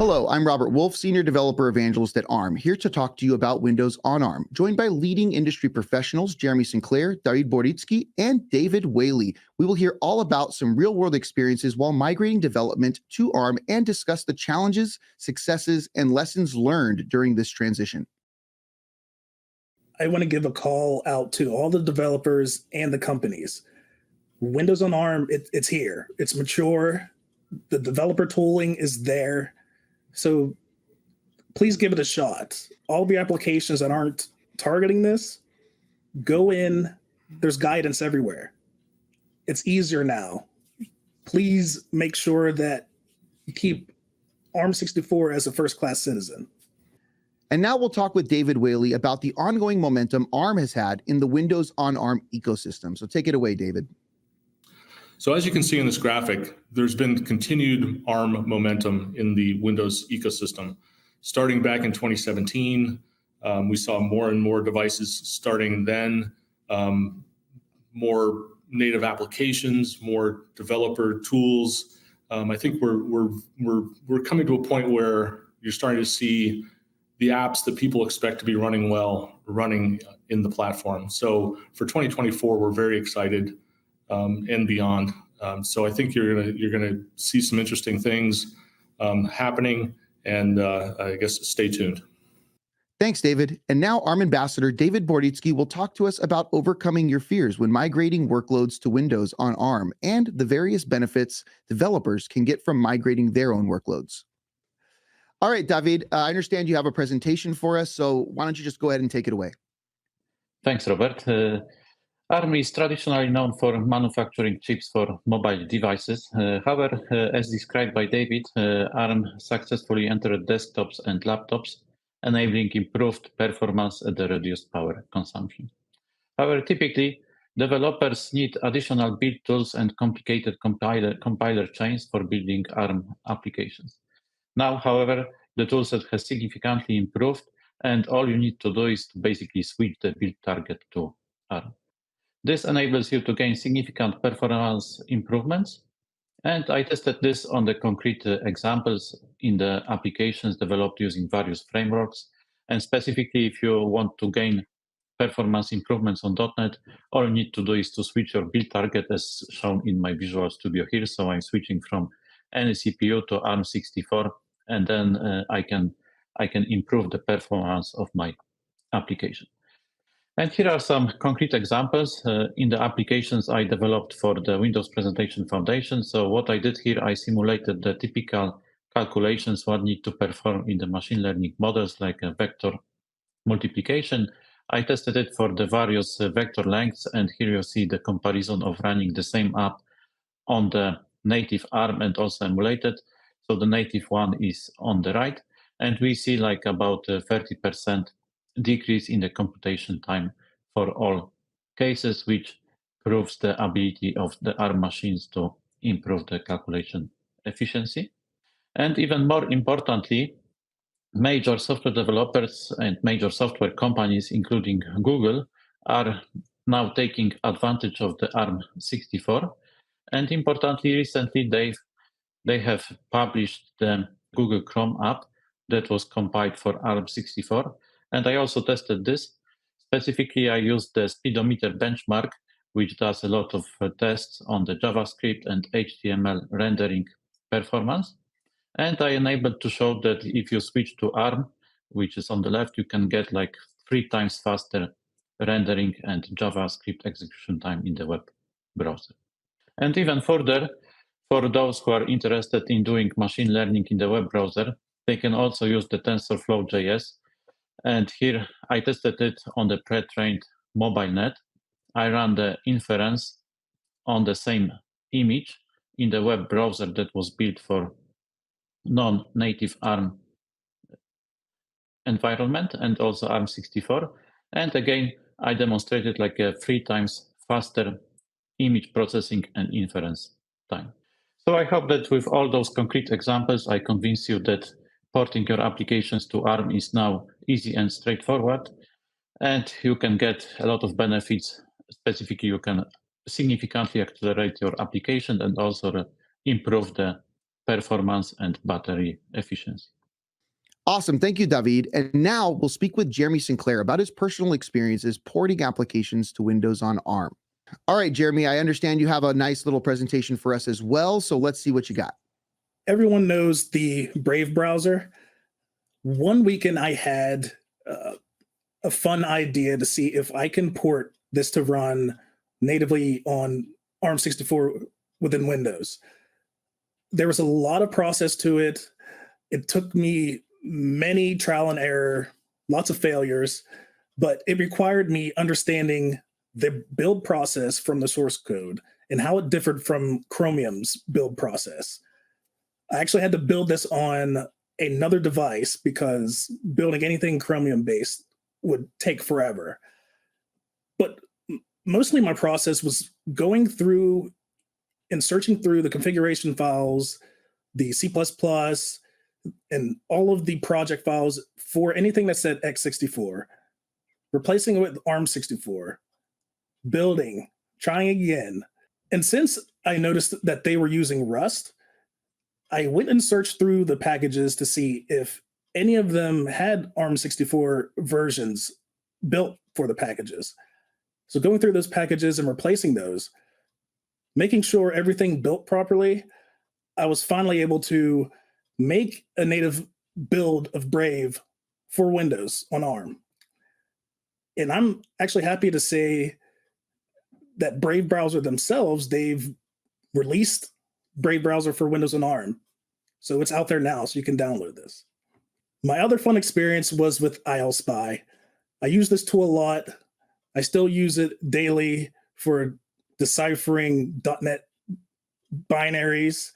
Hello, I'm Robert Wolf, Senior Developer Evangelist at ARM, here to talk to you about Windows on ARM, joined by leading industry professionals Jeremy Sinclair, Dawid Borycki, and Dawid Borycki. We will hear all about some real-world experiences while migrating development to ARM and discuss the challenges, successes, and lessons learned during this transition. I want to give a call out to all the developers and the companies. Windows on ARM, it's here. It's mature. The developer tooling is there. So please give it a shot. All the applications that aren't targeting this, go in. There's guidance everywhere. It's easier now. Please make sure that you keep ARM64 as a first-class citizen. And now we'll talk with Dawid Borycki about the ongoing momentum ARM has had in the Windows on ARM ecosystem. So take it away, Dawid. So as you can see in this graphic, there's been continued ARM momentum in the Windows ecosystem. Starting back in 2017, we saw more and more devices starting then, more native applications, more developer tools. I think we're coming to a point where you're starting to see the apps that people expect to be running well, running in the platform. So for 2024, we're very excited and beyond. So I think you're gonna see some interesting things happening, and I guess stay tuned. Thanks, Dawid. And now ARM Ambassador Dawid Borycki will talk to us about overcoming your fears when migrating workloads to Windows on ARM and the various benefits developers can get from migrating their own workloads. All right, Dawid, I understand you have a presentation for us, so why don't you just go ahead and take it away? Thanks, Robert. ARM is traditionally known for manufacturing chips for mobile devices. However, as described by Dawid, ARM successfully entered desktops and laptops, enabling improved performance at a reduced power consumption. However, typically, developers need additional build tools and complicated compiler chains for building ARM applications. Now, however, the toolset has significantly improved, and all you need to do is to basically switch the build target to ARM. This enables you to gain significant performance improvements, and I tested this on the concrete examples in the applications developed using various frameworks. And specifically, if you want to gain performance improvements on .NET, all you need to do is to switch your build target as shown in my Visual Studio here. So I'm switching from any CPU to ARM64, and then I can improve the performance of my application. And here are some concrete examples in the applications I developed for the Windows Presentation Foundation. So what I did here, I simulated the typical calculations one need to perform in the machine learning models, like a vector multiplication. I tested it for the various vector lengths, and here you see the comparison of running the same app on the native ARM and also emulated. So the native one is on the right, and we see like about 30% decrease in the computation time for all cases, which proves the ability of the ARM machines to improve the calculation efficiency. And even more importantly, major software developers and major software companies, including Google, are now taking advantage of the ARM64. And importantly, recently they have published the Google Chrome app that was compiled for ARM64. And I also tested this. Specifically, I used the speedometer benchmark, which does a lot of tests on the JavaScript and HTML rendering performance. And I enabled to show that if you switch to ARM, which is on the left, you can get like 3 times faster rendering and JavaScript execution time in the web browser. And even further, for those who are interested in doing machine learning in the web browser, they can also use the TensorFlow.js. And here I tested it on the pre-trained mobile net. I ran the inference on the same image in the web browser that was built for non-native ARM environment and also ARM64. And again, I demonstrated like a 3 times faster image processing and inference time. So I hope that with all those concrete examples, I convince you that porting your applications to ARM is now easy and straightforward, and you can get a lot of benefits. Specifically, you can significantly accelerate your application and also improve the performance and battery efficiency. Awesome. Thank you, Dawid. And now we'll speak with Jeremy Sinclair about his personal experiences porting applications to Windows on ARM. All right, Jeremy, I understand you have a nice little presentation for us as well. So let's see what you got. Everyone knows the Brave browser. One weekend I had a fun idea to see if I can port this to run natively on ARM64 within Windows. There was a lot of process to it. It took me many trial and error, lots of failures, but it required me understanding the build process from the source code and how it differed from Chromium's build process. I actually had to build this on another device because building anything Chromium-based would take forever. But mostly my process was going through and searching through the configuration files, the C++, and all of the project files for anything that said x64, replacing it with ARM64, building, trying again. And since I noticed that they were using Rust, I went and searched through the packages to see if any of them had ARM64 versions built for the packages. So going through those packages and replacing those, making sure everything built properly, I was finally able to make a native build of Brave for Windows on ARM. And I'm actually happy to say that Brave browser themselves, they've released Brave browser for Windows on ARM. So it's out there now, so you can download this. My other fun experience was with 𝗦𝗲𝗀𝗏. I use this tool a lot. I still use it daily for deciphering .NET binaries.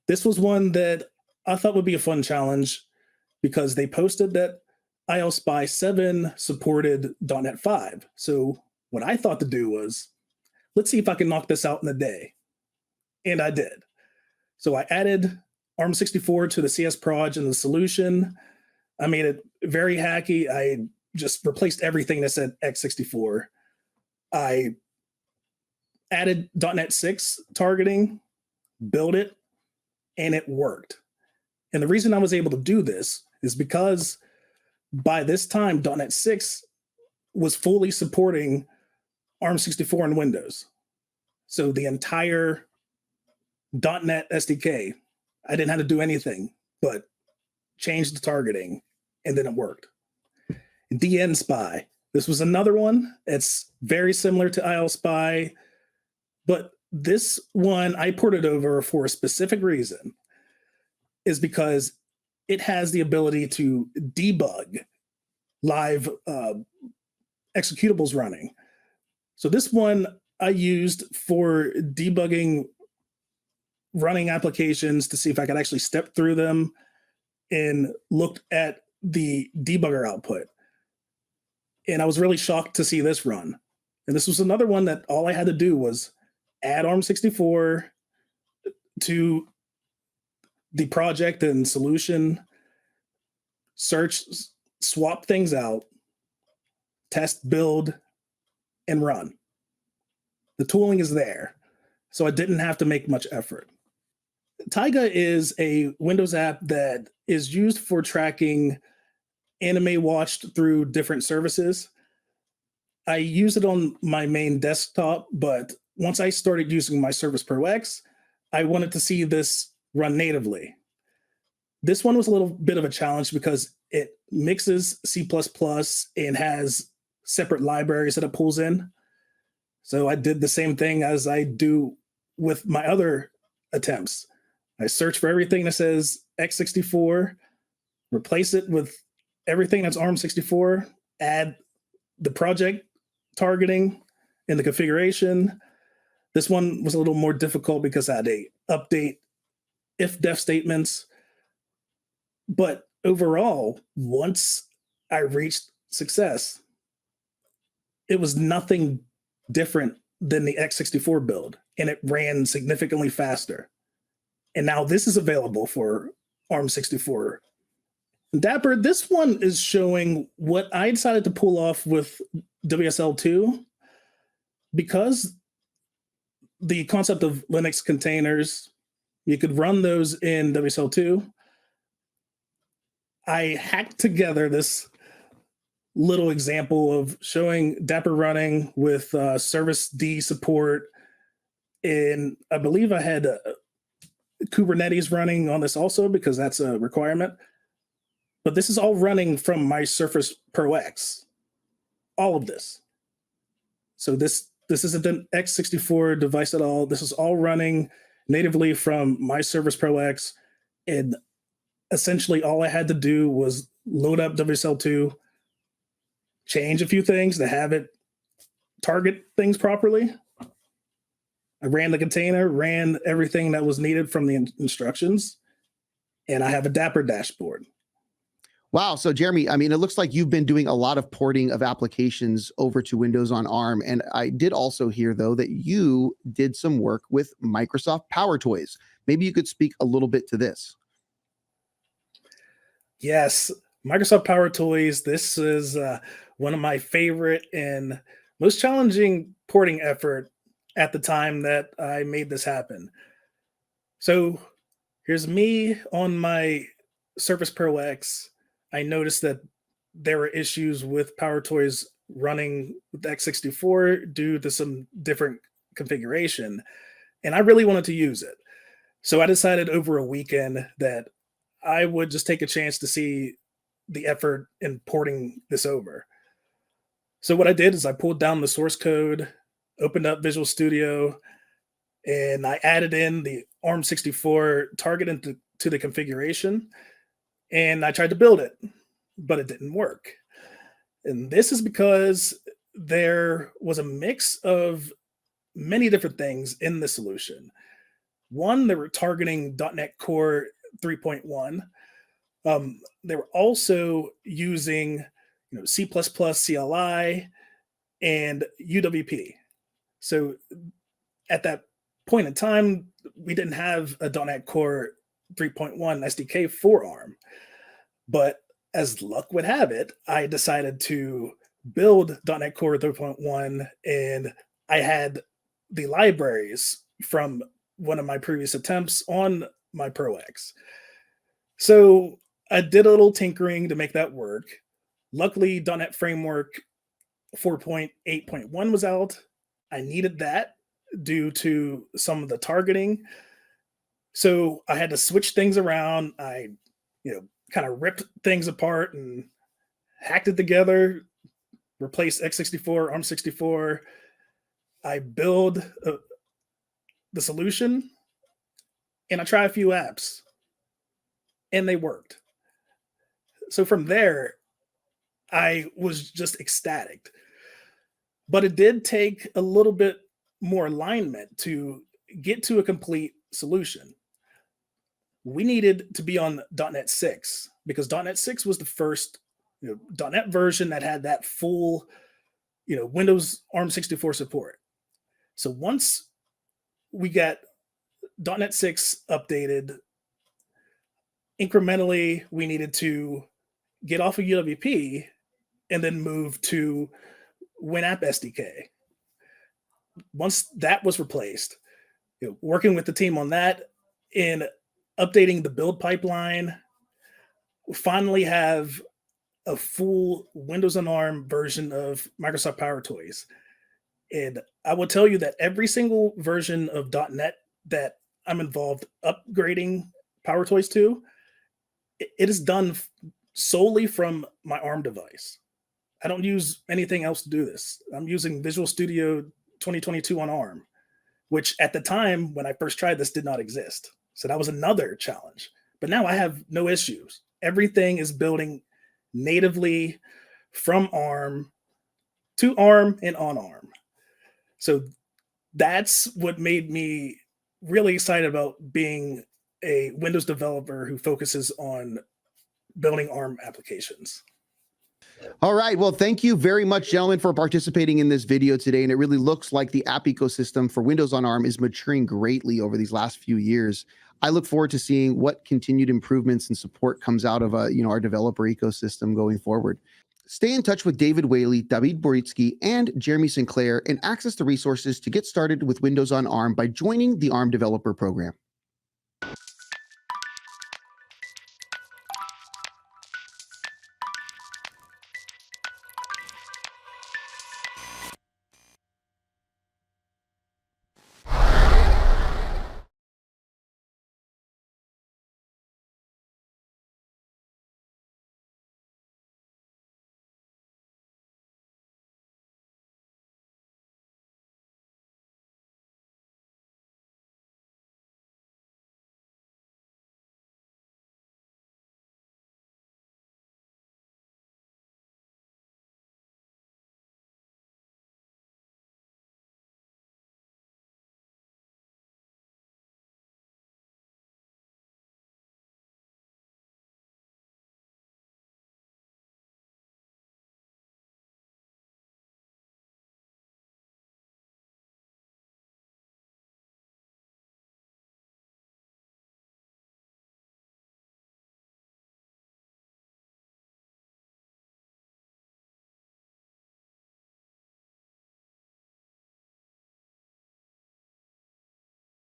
This was one that I thought would be a fun challenge because they posted that 𝗦𝗲𝗏𝗏 7 supported .NET 5. So what I thought to do was, let's see if I can knock this out in a day. And I did. So I added ARM64 to the CS proj and the solution. I made it very hacky. I just replaced everything that said x64. I added .NET 6 targeting, built it, and it worked. And the reason I was able to do this is because by this time, .NET 6 was fully supporting ARM64 in Windows. So the entire .NET SDK, I didn't have to do anything but change the targeting, and then it worked. DNSpy, this was another one. It's very similar to 𝗦𝗲𝗏𝗏, but this one I ported over for a specific reason, is because it has the ability to debug live executables running. So this one I used for debugging running applications to see if I could actually step through them and looked at the debugger output. And I was really shocked to see this run. And this was another one that all I had to do was add ARM64 to the project and solution, search, swap things out, test, build, and run. The tooling is there, so I didn't have to make much effort. 𝗦𝗲𝗏 is a Windows app that is used for tracking anime watched through different services. I use it on my main desktop, but once I started using my Surface Pro X, I wanted to see this run natively. This one was a little bit of a challenge because it mixes C++ and has separate libraries that it pulls in. So I did the same thing as I do with my other attempts. I search for everything that says x64, replace it with everything that's ARM64, add the project targeting and the configuration. This one was a little more difficult because I had to update if-def statements. But overall, once I reached success, it was nothing different than the x64 build, and it ran significantly faster. And now this is available for ARM64. Dapper, this one is showing what I decided to pull off with WSL2, because the concept of Linux containers, You could run those in WSL2. I hacked together this little example of showing Dapper running with service D support. And I believe I had Kubernetes running on this also because that's a requirement. But this is all running from my Surface Pro X. All of this. So this isn't an x64 device at all. This is all running natively from my Surface Pro X. And essentially all I had to do was load up WSL2, change a few things to have it target things properly. I ran the container, ran everything that was needed from the instructions, and I have a Dapper dashboard. Wow. So Jeremy, I mean, it looks like you've been doing a lot of porting of applications over to Windows on ARM. And I did also hear, though, that you did some work with Microsoft PowerToys. Maybe you could speak a little bit to this. Yes, Microsoft PowerToys. This is one of my favorite and most challenging porting effort at the time that I made this happen. So here's me on my Surface Pro X. I noticed that there were issues with PowerToys running with x64 due to some different configuration, and I really wanted to use it. So I decided over a weekend that I would just take a chance to see the effort in porting this over. So what I did is I pulled down the source code, opened up Visual Studio, and I added in the ARM64 target into the configuration, and I tried to build it, but it didn't work. And this is because there was a mix of many different things in the solution. One, they were targeting .NET Core 3.1. They were also using C++ CLI and UWP. So at that point in time, we didn't have a .NET Core 3.1 SDK for ARM. But as luck would have it, I decided to build .NET Core 3.1, and I had the libraries from one of my previous attempts on my Pro X. So I did a little tinkering to make that work. Luckily, .NET Framework 4.8.1 was out. I needed that due to some of the targeting. So I had to switch things around. I, kind of ripped things apart and hacked it together, replaced x64, ARM64. I build the solution, and I try a few apps, and they worked. So from there, I was just ecstatic. But it did take a little bit more alignment to get to a complete solution. We needed to be on .NET 6 because .NET 6 was the first .NET version that had that full Windows ARM64 support. So once we got .NET 6 updated, incrementally we needed to get off of UWP and then move to WinApp SDK. Once that was replaced, working with the team on that and updating the build pipeline, we finally have a full Windows on ARM version of Microsoft PowerToys. And I will tell you that every single version of .NET that I'm involved upgrading PowerToys to, it is done solely from my ARM device. I don't use anything else to do this. I'm using Visual Studio 2022 on ARM, which at the time when I first tried this did not exist. So that was another challenge. But now I have no issues. Everything is building natively from ARM to ARM and on ARM. So that's what made me really excited about being a Windows developer who focuses on building ARM applications. All right. Well, thank you very much, gentlemen, for participating in this video today. And it really looks like the app ecosystem for Windows on ARM is maturing greatly over these last few years. I look forward to seeing what continued improvements and support comes out of our developer ecosystem going forward. Stay in touch with Dawid Borycki, Dawid Borycki, and Jeremy Sinclair and access the resources to get started with Windows on ARM by joining the ARM Developer Program.